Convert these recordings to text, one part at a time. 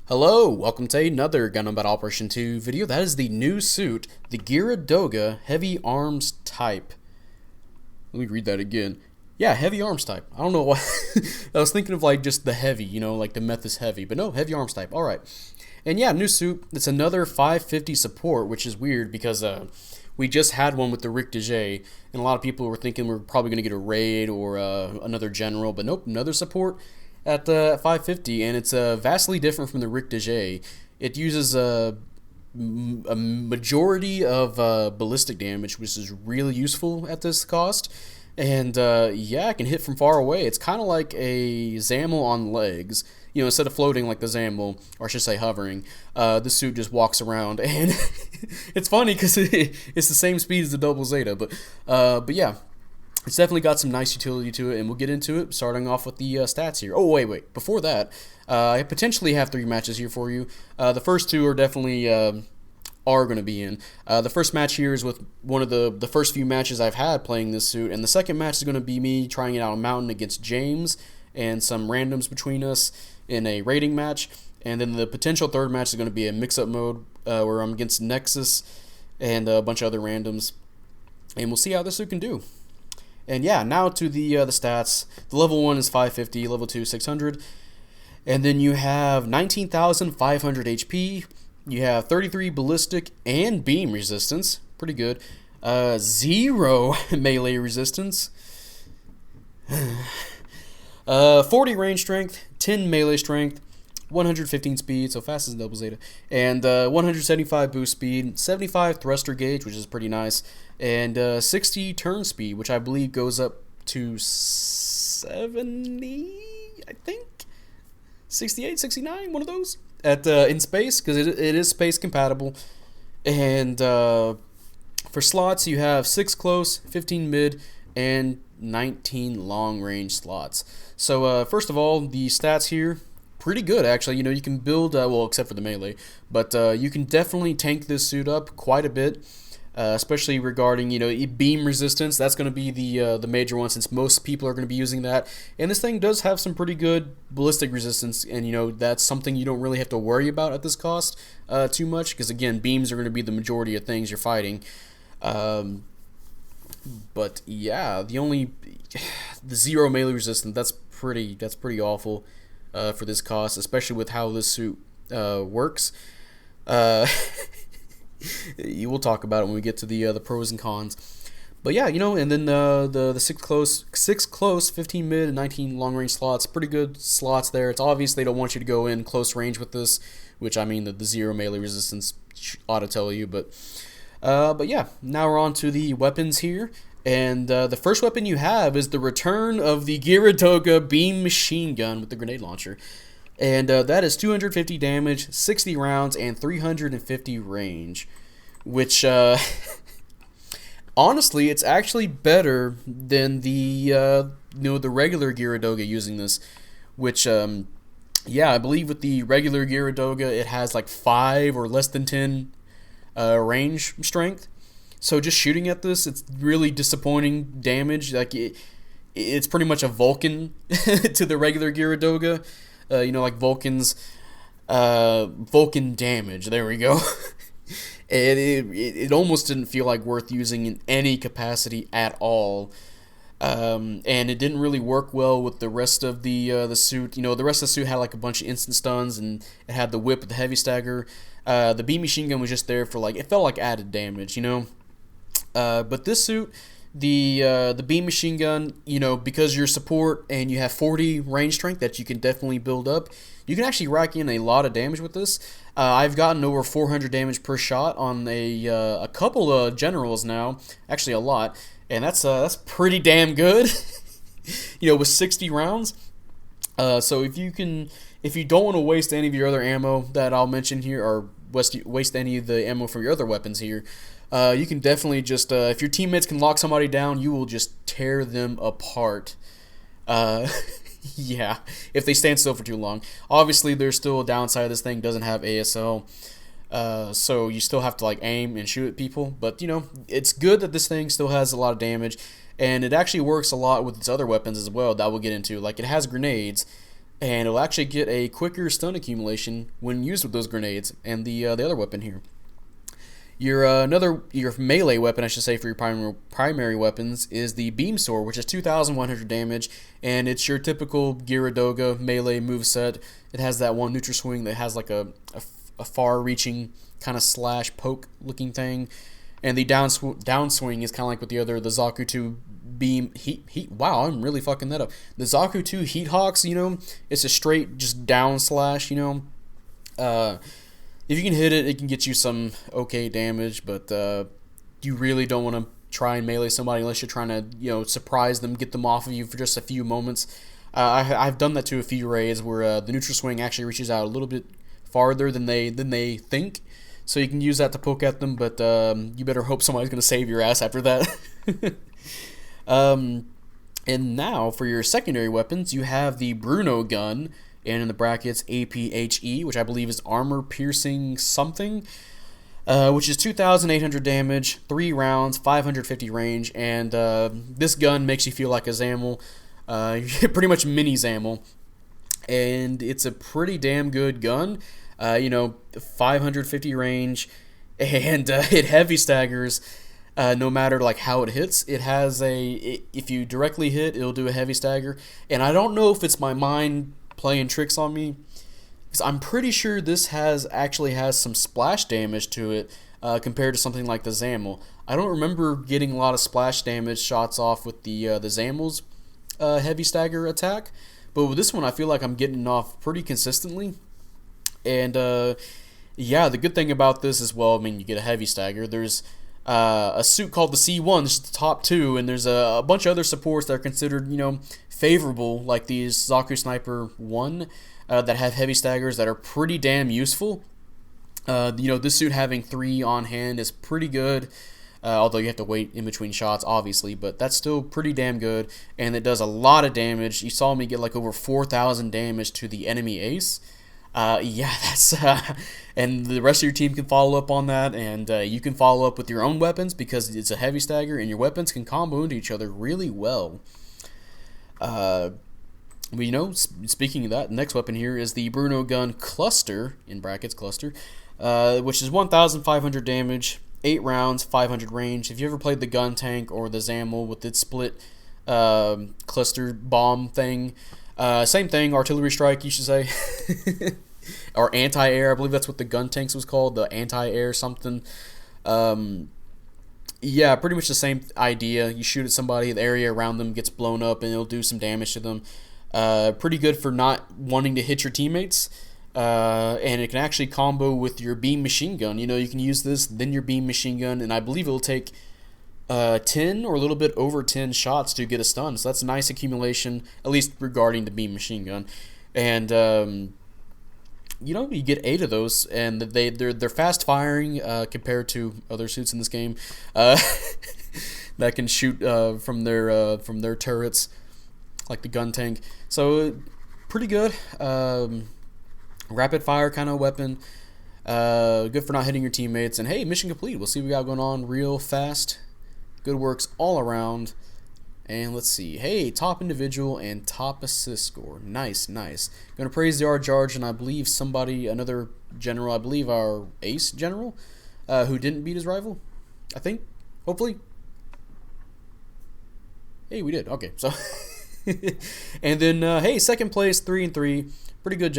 Hello, welcome to another Gundam Battle Operation 2 video. That is the new suit, the Geara Doga Heavy Arms Type. Let me read that again. Yeah, Heavy Arms Type. I don't know why. I was thinking of like just the heavy, like the meth is heavy. But no, Heavy Arms Type. Alright. And yeah, new suit. It's another 550 support, which is weird because we just had one with the Rick DeJ. And a lot of people were thinking we are probably going to get a raid or another general. But nope, another support at 550, and it's vastly different from the Rick DeJ. It uses a majority of ballistic damage, which is really useful at this cost. And yeah, it can hit from far away. It's kind of like a Zamel on legs. Instead of floating like the Zamel, or I should say hovering, the suit just walks around, and it's funny because it's the same speed as the Double Zeta. But yeah. It's definitely got some nice utility to it, and we'll get into it, starting off with the stats here. Oh, wait. Before that, I potentially have 3 matches here for you. The first 2 are definitely are going to be in. The first match here is with one of the first few matches I've had playing this suit, and the second match is going to be me trying it out on Mountain against James and some randoms between us in a rating match. And then the potential third match is going to be a mix-up mode where I'm against Nexus and a bunch of other randoms. And we'll see how this suit can do. And yeah, now to the stats. The level 1 is 550, level 2 600, and then you have 19,500 HP. You have 33 ballistic and beam resistance, pretty good. 0 melee resistance. 40 range strength, 10 melee strength, 115 speed, so fast as Double Zeta, and 175 boost speed, 75 thruster gauge, which is pretty nice, and 60 turn speed, which I believe goes up to 70, I think, 68, 69, one of those, at in space, because it is space compatible. And for slots, you have 6 close, 15 mid, and 19 long range slots. So first of all, the stats here, pretty good actually. You can build well, except for the melee, but you can definitely tank this suit up quite a bit, especially regarding beam resistance. That's going to be the major one, since most people are going to be using that. And this thing does have some pretty good ballistic resistance, and that's something you don't really have to worry about at this cost too much, because again, beams are going to be the majority of things you're fighting. But yeah, the 0 melee resistance, that's pretty awful for this cost, especially with how this suit works. You will talk about it when we get to the pros and cons. But yeah, and then the 6 close, 15 mid, and 19 long range slots, pretty good slots there. It's obvious they don't want you to go in close range with this, which I mean the 0 melee resistance ought to tell you. But yeah, now we're on to the weapons here. And the first weapon you have is the return of the Geara Doga beam machine gun with the grenade launcher. And that is 250 damage, 60 rounds, and 350 range. Which, honestly, it's actually better than the regular Geara Doga using this. Which, yeah, I believe with the regular Geara Doga, it has like 5 or less than 10 range strength. So just shooting at this, it's really disappointing damage. Like it's pretty much a Vulcan to the regular Geara Doga. Like Vulcan's Vulcan damage. There we go. And it almost didn't feel like worth using in any capacity at all. And it didn't really work well with the rest of the suit. The rest of the suit had like a bunch of instant stuns, and it had the whip with the heavy stagger. The beam machine gun was just there for it felt like added damage, But this suit, the beam machine gun, because you're support and you have 40 range strength that you can definitely build up, you can actually rack in a lot of damage with this. I've gotten over 400 damage per shot on a couple of generals now, actually a lot, and that's pretty damn good. With 60 rounds. So if you don't want to waste any of your other ammo that I'll mention here, or waste any of the ammo for your other weapons here, you can definitely just, if your teammates can lock somebody down, you will just tear them apart. Yeah, if they stand still for too long. Obviously, there's still a downside. This thing doesn't have ASL, so you still have to aim and shoot at people. But it's good that this thing still has a lot of damage, and it actually works a lot with its other weapons as well that we'll get into. It has grenades, and it'll actually get a quicker stun accumulation when used with those grenades and the other weapon here. Your melee weapon, I should say, for your primary weapons is the beam sword, which is 2,100 damage, and it's your typical Geara Doga melee moveset. It has that one neutral swing that has like a far-reaching kind of slash poke looking thing, and the downswing is kind of like with the Zaku 2 beam heat. Wow, I'm really fucking that up. The Zaku 2 Heat Hawks, it's a straight just down slash. If you can hit it, it can get you some okay damage, but you really don't want to try and melee somebody unless you're trying to, surprise them, get them off of you for just a few moments. I've done that to a few raids where the neutral swing actually reaches out a little bit farther than they think, so you can use that to poke at them, but you better hope somebody's going to save your ass after that. And now, for your secondary weapons, you have the Bruno gun, and in the brackets, APHE, which I believe is armor piercing something, which is 2,800 damage, 3 rounds, 550 range, and this gun makes you feel like a Zamel, pretty much mini Zamel, and it's a pretty damn good gun, 550 range, and it heavy staggers. No matter like how it hits, it has if you directly hit, it'll do a heavy stagger, and I don't know if it's my mind playing tricks on me, because I'm pretty sure this actually has some splash damage to it compared to something like the Zamel. I don't remember getting a lot of splash damage shots off with the Zamel's heavy stagger attack, but with this one I feel like I'm getting off pretty consistently. And yeah, the good thing about this as well, I mean, you get a heavy stagger. There's a suit called the C1, this is the top 2, and there's a bunch of other supports that are considered, favorable, like these Zaku Sniper 1 that have heavy staggers that are pretty damn useful. This suit having 3 on hand is pretty good, although you have to wait in between shots, obviously, but that's still pretty damn good, and it does a lot of damage. You saw me get like over 4,000 damage to the enemy ace. Yeah, that's and the rest of your team can follow up on that, and you can follow up with your own weapons because it's a heavy stagger, and your weapons can combo into each other really well. Speaking of that, the next weapon here is the Bruno gun cluster, in brackets cluster, which is 1,500 damage, 8 rounds, 500 range. If you ever played the gun tank or the Zamel with its split cluster bomb thing, same thing, artillery strike, you should say, or anti-air. I believe that's what the gun tanks was called, the anti-air something. Yeah, pretty much the same idea. You shoot at somebody, the area around them gets blown up, and it'll do some damage to them. Pretty good for not wanting to hit your teammates. And it can actually combo with your beam machine gun. You can use this, then your beam machine gun, and I believe it'll take 10 or a little bit over 10 shots to get a stun. So that's a nice accumulation, at least regarding the beam machine gun. And you get 8 of those, and they're fast firing compared to other suits in this game that can shoot from their turrets, like the gun tank. So pretty good, rapid fire kind of weapon. Good for not hitting your teammates. And hey, mission complete. We'll see what we got going on real fast. Good works all around. And let's see. Hey, top individual and top assist score. Nice. Gonna praise the Arjarge, and I believe another general, I believe our ace general, who didn't beat his rival. I think. Hopefully. Hey, we did. Okay, so. And then, hey, second place, 3-3. Pretty good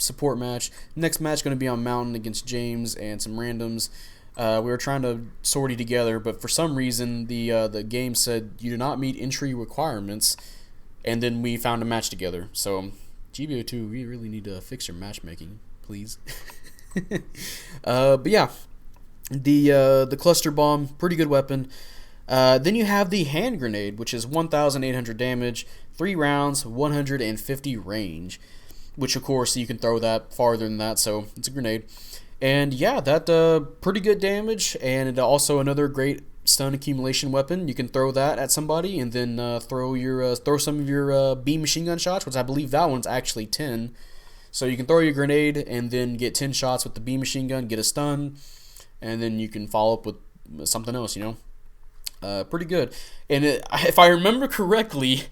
support match. Next match going to be on Mountain against James and some randoms. We were trying to sortie together, but for some reason the game said you do not meet entry requirements, and then we found a match together. So GBO2, we really need to fix your matchmaking, please. But yeah, the cluster bomb, pretty good weapon. Then you have the hand grenade, which is 1,800 damage, 3 rounds, 150 range, which of course you can throw that farther than that, so it's a grenade. And yeah, that pretty good damage, and also another great stun accumulation weapon. You can throw that at somebody, and then throw some of your beam machine gun shots, which I believe that one's actually 10. So you can throw your grenade and then get 10 shots with the beam machine gun, get a stun, and then you can follow up with something else. Pretty good. And if I remember correctly,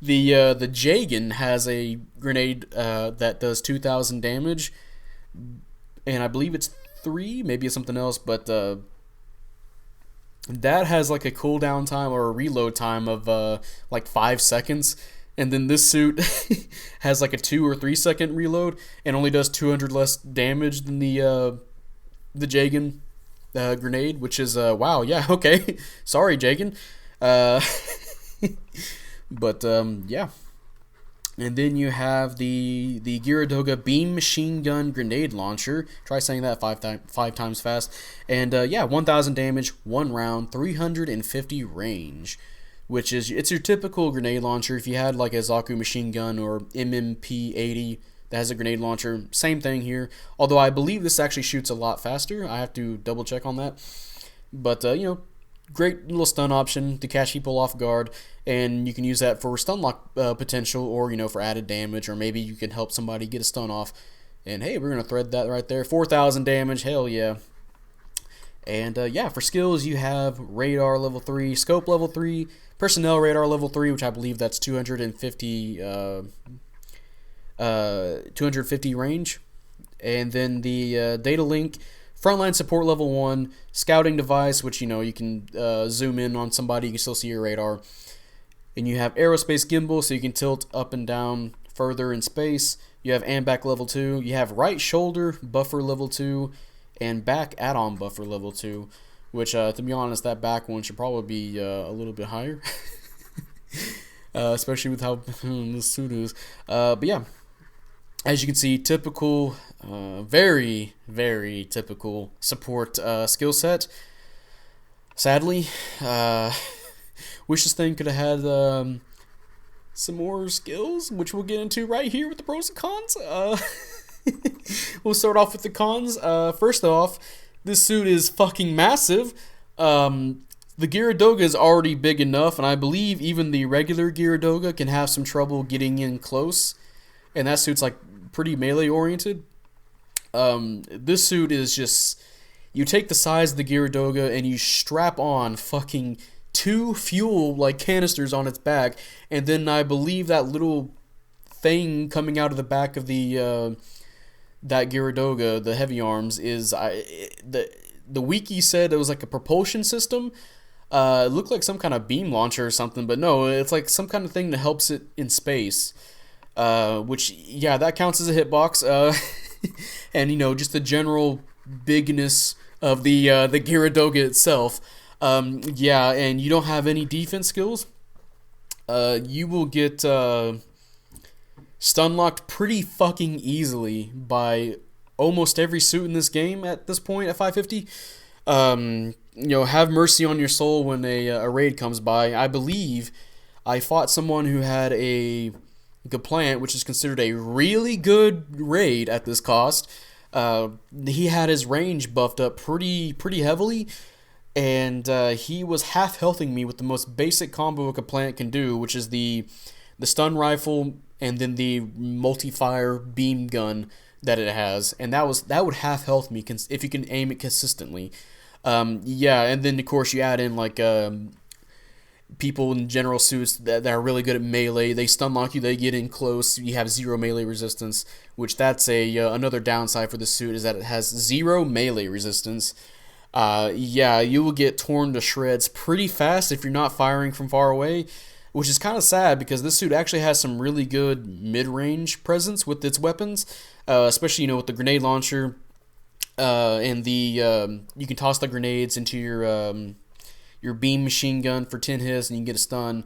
The Jagan has a grenade that does 2,000 damage, and I believe it's three, maybe it's something else, but that has like a cooldown time or a reload time of like 5 seconds. And then this suit has like a 2 or 3 second reload and only does 200 less damage than the Jagan grenade, which is wow, yeah, okay. Sorry, Jagan. Uh, but yeah. And then you have the Geara Doga beam machine gun grenade launcher. Try saying that five times fast. And yeah, 1,000 damage, 1 round, 350 range, which is it's your typical grenade launcher. If you had like a Zaku machine gun or MMP-80 that has a grenade launcher, same thing here. Although I believe this actually shoots a lot faster. I have to double check on that. But you know, great little stun option to catch people off guard, and you can use that for stun lock potential, or you know, for added damage, or maybe you can help somebody get a stun off. And hey, we're gonna thread that right there. 4,000 damage, hell yeah. And yeah, for skills you have radar level 3, scope level 3, personnel radar level 3, which I believe that's 250 range, and then the data link. Frontline support level 1, scouting device, which you know you can zoom in on somebody, you can still see your radar. And you have aerospace gimbal, so you can tilt up and down further in space. You have AMBAC level 2. You have right shoulder buffer level 2, and back add-on buffer level 2. Which, to be honest, that back one should probably be a little bit higher, especially with how this suit is. But yeah. As you can see, typical, very, very typical support skill set. Sadly, wish this thing could have had some more skills, which we'll get into right here with the pros and cons. We'll start off with the cons. First off, this suit is fucking massive. The Geara Doga is already big enough, and I believe even the regular Geara Doga can have some trouble getting in close. And that suit's like pretty melee oriented. This suit is just, you take the size of the Geara Doga and you strap on fucking 2 fuel like canisters on its back, and then I believe that little thing coming out of the back of the that Geara Doga, the heavy arms, is the wiki said it was like a propulsion system. It looked like some kind of beam launcher or something, but no, it's like some kind of thing that helps it in space. Which, yeah, that counts as a hitbox. And, you know, just the general bigness of the Geara Doga itself. Yeah, and you don't have any defense skills. You will get stun locked pretty fucking easily by almost every suit in this game at this point at 550. You know, have mercy on your soul when a raid comes by. I believe I fought someone who had a Gaplant, which is considered a really good raid at this cost. He had his range buffed up pretty heavily, and he was half healthing me with the most basic combo a Gaplant can do, which is the stun rifle and then the multi-fire beam gun that it has, and that would half health me if you can aim it consistently. Yeah, and then of course you add in like people in general suits that are really good at melee. They stun lock you, they get in close, you have 0 melee resistance, which that's another downside for the suit, is that it has 0 melee resistance. Yeah, you will get torn to shreds pretty fast if you're not firing from far away, which is kind of sad because this suit actually has some really good mid-range presence with its weapons, especially, you know, with the grenade launcher, and the you can toss the grenades into your beam machine gun for 10 hits and you can get a stun.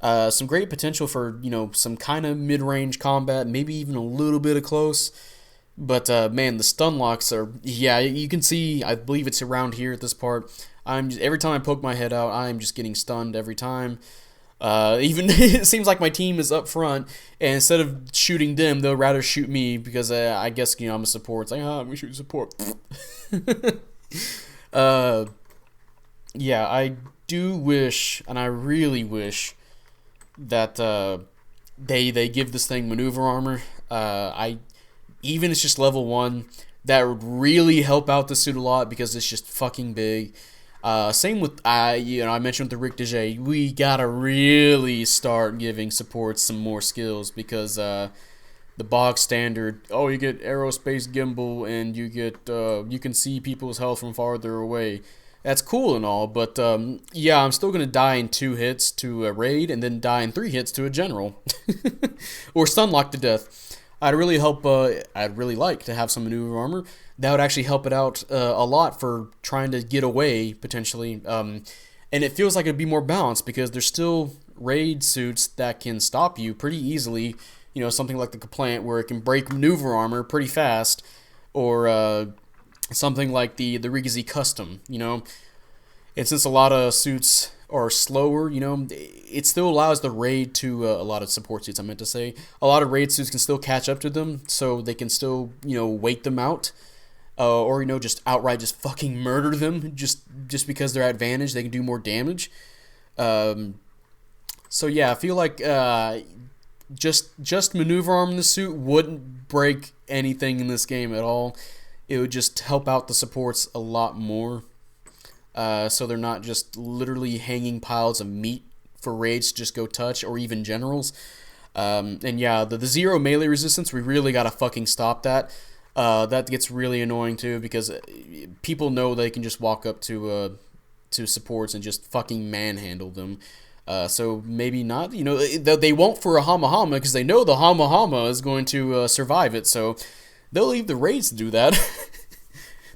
Some great potential for, you know, some kind of mid-range combat, maybe even a little bit of close. But man, the stun locks are, yeah, you can see, I believe it's around here at this part. Every time I poke my head out, I'm just getting stunned every time. Even it seems like my team is up front, and instead of shooting them, they'll rather shoot me because I guess, you know, I'm a support. It's like, I'm gonna shoot support. Yeah, I do wish, and I really wish, that they give this thing maneuver armor. Even if it's just level 1, that would really help out the suit a lot because it's just fucking big. Same with I mentioned with the Rick DJ, we gotta really start giving supports some more skills because the bog standard, oh, you get aerospace gimbal and you get you can see people's health from farther away. That's cool and all, but yeah, I'm still gonna die in 2 hits to a raid and then die in 3 hits to a general, or stunlock to death. I'd really like to have some maneuver armor. That would actually help it out a lot for trying to get away potentially. And it feels like it'd be more balanced because there's still raid suits that can stop you pretty easily. Something like the Complaint where it can break maneuver armor pretty fast, or something like the Rigazi Custom. And since a lot of suits are slower, it still allows the raid to a lot of support suits. I meant to say a lot of raid suits can still catch up to them, so they can still wait them out, or just outright just fucking murder them just because they're at advantage. They can do more damage. So yeah, I feel like just maneuver arm in the suit wouldn't break anything in this game at all. It would just help out the supports a lot more. So they're not just literally hanging piles of meat for raids to just go touch, or even generals. And yeah, the 0 melee resistance, we really gotta fucking stop that. That gets really annoying too, because people know they can just walk up to supports and just fucking manhandle them. So maybe not, they won't for a Hama Hama because they know the Hama Hama is going to survive it, so they'll leave the raids to do that.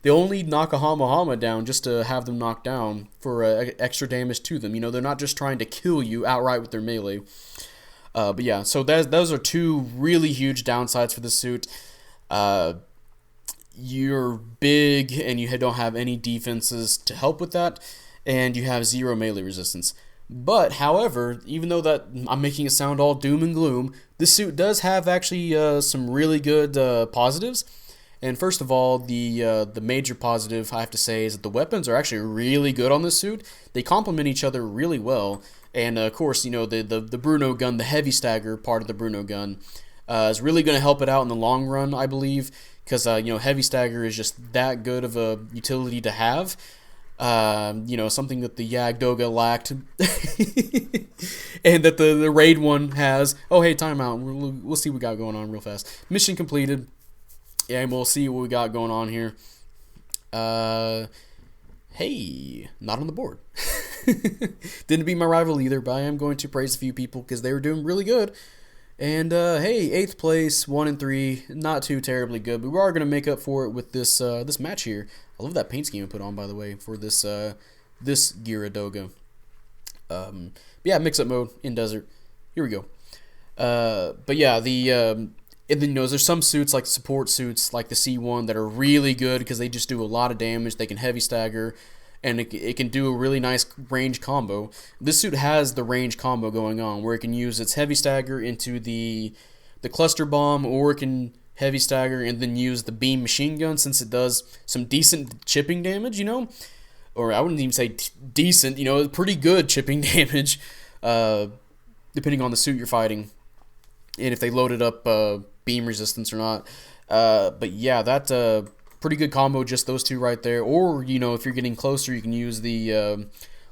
They only knock a Hama Hama down just to have them knocked down for extra damage to them. They're not just trying to kill you outright with their melee. But yeah, so those are 2 really huge downsides for the suit. You're big and you don't have any defenses to help with that, and you have 0 melee resistance. But, however, even though that I'm making it sound all doom and gloom, this suit does have actually some really good positives. And first of all, the major positive I have to say is that the weapons are actually really good on this suit. They complement each other really well. And of course, the Bruno gun, the heavy stagger part of the Bruno gun, is really going to help it out in the long run, I believe, because heavy stagger is just that good of a utility to have. Something that the Geara Doga lacked, and that the raid one has. Oh, hey, timeout. We'll see what we got going on real fast. Mission completed. Yeah, and we'll see what we got going on here. Hey, not on the board. Didn't beat my rival either, but I am going to praise a few people because they were doing really good. And hey, 8th place, 1 and 3, not too terribly good, but we are going to make up for it with this this match here. I love that paint scheme I put on, by the way, for this this Geara Doga. Yeah, mix-up mode in desert. Here we go. But yeah, and then there's some suits like support suits like the C1 that are really good because they just do a lot of damage. They can heavy stagger, and it can do a really nice range combo. This suit has the range combo going on where it can use its heavy stagger into the cluster bomb, or it can heavy stagger and then use the beam machine gun, since it does some decent chipping damage, or I wouldn't even say decent, pretty good chipping damage, depending on the suit you're fighting, and if they loaded up beam resistance or not. But yeah, that's a pretty good combo, just those 2 right there. Or, if you're getting closer, you can use the,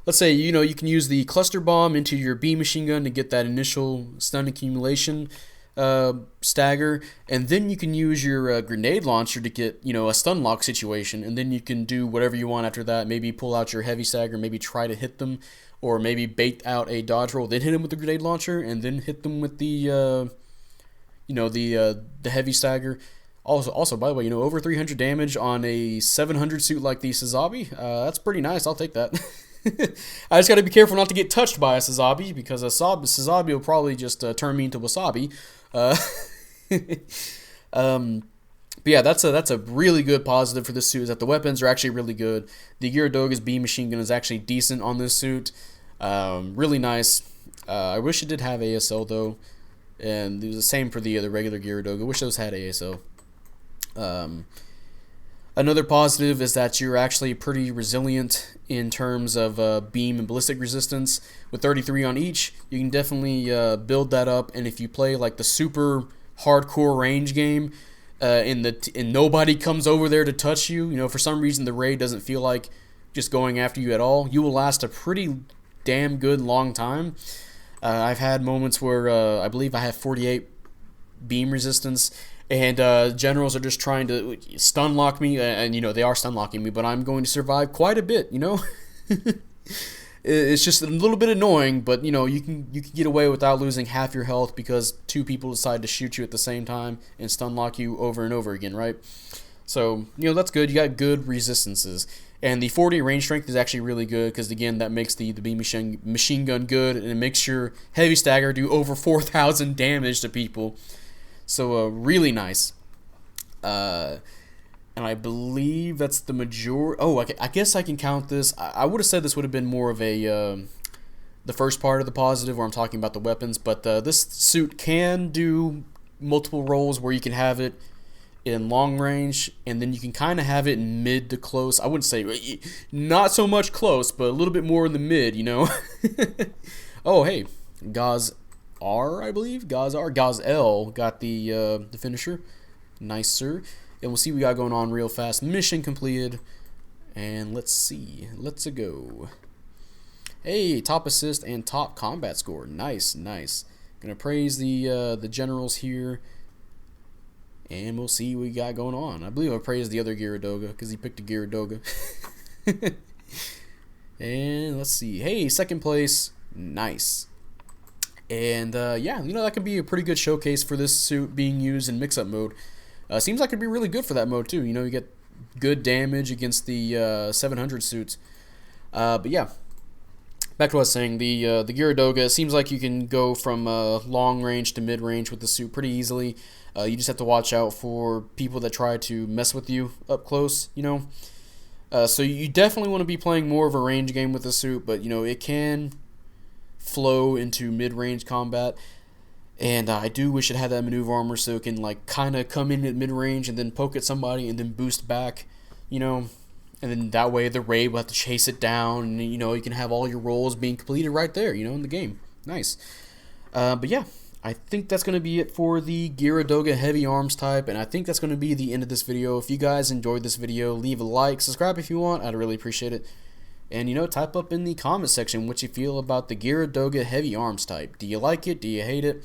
let's say, you can use the cluster bomb into your beam machine gun to get that initial stun accumulation stagger, and then you can use your grenade launcher to get a stun lock situation, and then you can do whatever you want after that. Maybe pull out your heavy stagger, maybe try to hit them, or maybe bait out a dodge roll, then hit them with the grenade launcher, and then hit them with the the heavy stagger. Also, by the way, over 300 damage on a 700 suit like the Sazabi, that's pretty nice. I'll take that. I just got to be careful not to get touched by a Sazabi, because a Sazabi will probably just turn me into wasabi. But yeah, that's a really good positive for this suit, is that the weapons are actually really good. The Geara Doga's beam machine gun is actually decent on this suit. Really nice. I wish it did have ASL though, and it was the same for the regular Geara Doga. I wish those had ASL. Another positive is that you're actually pretty resilient in terms of beam and ballistic resistance. With 33 on each, you can definitely build that up. And if you play like the super hardcore range game, and nobody comes over there to touch you, for some reason the raid doesn't feel like just going after you at all, you will last a pretty damn good long time. I've had moments where I believe I have 48 beam resistance, and generals are just trying to stun lock me, and they are stun locking me, but I'm going to survive quite a bit. It's just a little bit annoying, but you can get away without losing half your health because two people decide to shoot you at the same time and stun lock you over and over again, right? So that's good. You got good resistances, and the 40 range strength is actually really good because again that makes the beam machine gun good, and it makes your heavy stagger do over 4,000 damage to people. So really nice. And I believe that's the majority. Oh, I guess I can count this. I would have said this would have been more of a the first part of the positive where I'm talking about the weapons, but this suit can do multiple roles where you can have it in long range, and then you can kind of have it in mid to close. I wouldn't say not so much close, but a little bit more in the mid, Oh, hey, Gaz R, I believe. Gaz L got the finisher. Nice, sir. And we'll see what we got going on real fast. Mission completed. And let's see. Let's go. Hey, top assist and top combat score. Nice, nice. Gonna praise the generals here. And we'll see what we got going on. I believe I praised the other Geara Doga because he picked a Geara Doga. And let's see. Hey, second place. Nice. And yeah, that could be a pretty good showcase for this suit being used in mix-up mode. Seems like it'd be really good for that mode too. You get good damage against the 700 suits. But yeah, back to what I was saying. The Geara Doga seems like you can go from long range to mid range with the suit pretty easily. You just have to watch out for people that try to mess with you up close. So you definitely want to be playing more of a range game with the suit, but it can flow into mid range combat. And I do wish it had that maneuver armor so it can kind of come in at mid-range and then poke at somebody and then boost back, and then that way the raid will have to chase it down, and you can have all your roles being completed right there, in the game. Nice. But yeah, I think that's going to be it for the Geara Doga heavy arms type, and I think that's going to be the end of this video. If you guys enjoyed this video, leave a like, subscribe if you want, I'd really appreciate it. And type up in the comment section what you feel about the Geara Doga heavy arms type. Do you like it? Do you hate it?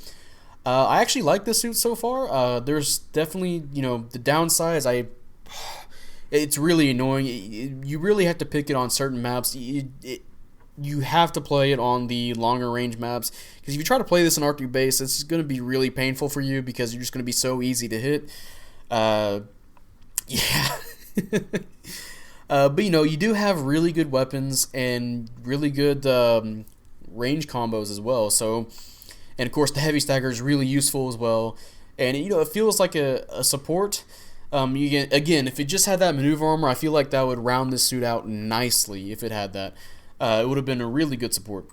I actually like this suit so far. There's definitely, the downsides. It's really annoying. You really have to pick it on certain maps. You have to play it on the longer range maps, because if you try to play this in Arctic base, it's going to be really painful for you because you're just going to be so easy to hit. Yeah. But you do have really good weapons and really good range combos as well. So. And of course, the heavy stagger is really useful as well, and it feels like a support. Again, if it just had that maneuver armor, I feel like that would round this suit out nicely. If it had that, it would have been a really good support.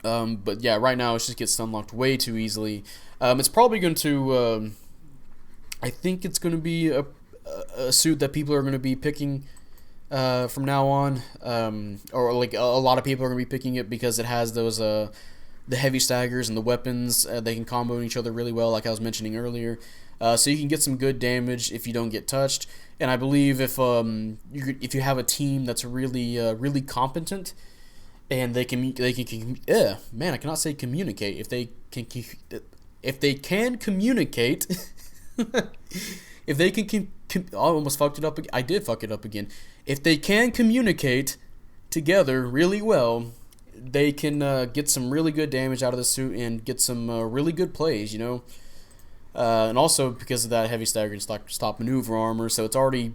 But yeah, right now it just gets stun locked way too easily. It's probably going to. I think it's going to be a suit that people are going to be picking from now on, or a lot of people are going to be picking it because it has those. The heavy staggers and the weapons, they can combo each other really well, like I was mentioning earlier. So you can get some good damage if you don't get touched. And I believe if you have a team that's really competent, and they can man, I cannot say communicate. If they can communicate, if they can I almost fucked it up. I did fuck it up again. If they can communicate together really well, they can get some really good damage out of the suit and get some really good plays, and also because of that heavy stagger and stop maneuver armor, so it's already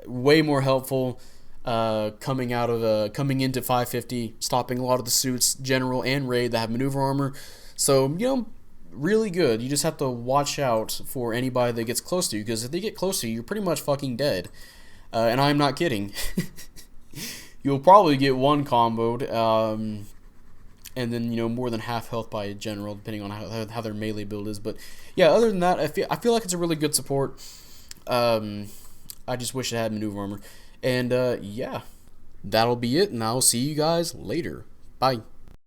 way more helpful coming into 550, stopping a lot of the suits, general and raid, that have maneuver armor. So really good. You just have to watch out for anybody that gets close to you, because if they get close to you, you're pretty much fucking dead. And I'm not kidding. You'll probably get one comboed, and then more than half health by a general, depending on how their melee build is. But yeah, other than that, I feel like it's a really good support. I just wish it had maneuver armor. And yeah, that'll be it, and I'll see you guys later. Bye.